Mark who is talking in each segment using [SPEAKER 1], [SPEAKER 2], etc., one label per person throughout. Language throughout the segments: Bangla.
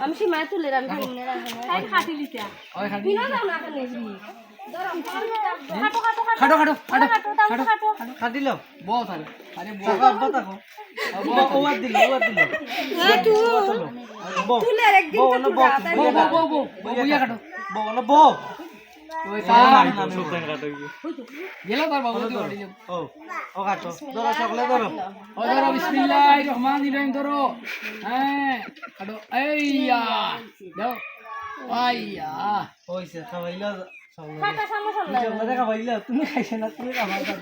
[SPEAKER 1] আমি সীমা তুলে আমি কিনে রাখবো তাই খাটি লিটা ওই খাটি বিনা দাও না কেন খাটো খাটো খাটো খাটো খাটো
[SPEAKER 2] খাটি লো
[SPEAKER 1] বল তাহলে
[SPEAKER 2] আরে বাবা তাকো ওয়ার দিল
[SPEAKER 1] তু তুলে একদিন তো তুলা তাই
[SPEAKER 2] বইয়া কাটো বো না বো ওই কাম নামে সুতরাং কাটো
[SPEAKER 1] গেল তার বাবু তো বাড়ি যাব
[SPEAKER 2] ও কাটো ধরো চকলে ধরো
[SPEAKER 1] ও ধরো বিসমিল্লাহির রহমানির রহিম ধরো হ্যাঁ কাটো এইয়া দাও আইয়া
[SPEAKER 2] হইছে খাওয়াইলা
[SPEAKER 1] খাটা সমস্যা নাই
[SPEAKER 2] চকলে খাওয়াইলা তুমি খাইছ না তুমি খাওয়া দাও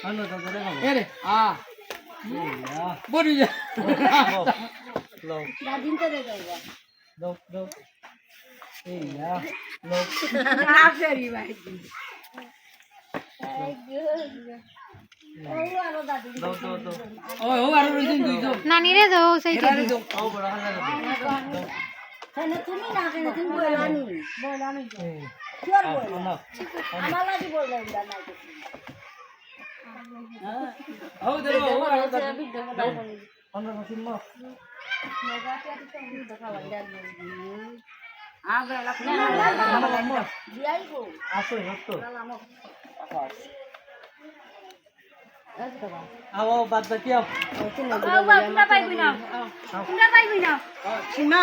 [SPEAKER 2] আনো দাদা খাও
[SPEAKER 1] এরে বড়ি যা
[SPEAKER 2] লো
[SPEAKER 1] দাদিন তো দে যাইবা
[SPEAKER 2] দাও দাও এইয়া লো
[SPEAKER 1] না ফেরি ভাই
[SPEAKER 2] দাও দাও দাও
[SPEAKER 1] ও আরো রইছেন দুই তো
[SPEAKER 3] নানি রে যাও সেইটা
[SPEAKER 1] এরা তো
[SPEAKER 2] ও বড় হাজার দাও
[SPEAKER 1] তাহলে তুমি না কেন তুমি বলানি কি আর বল আমার লাগি বললাম না ও দেবো ও আরো দাও
[SPEAKER 2] অন্য মশিন মো আসো হতো আও বাদ বাকি আও
[SPEAKER 1] সীমা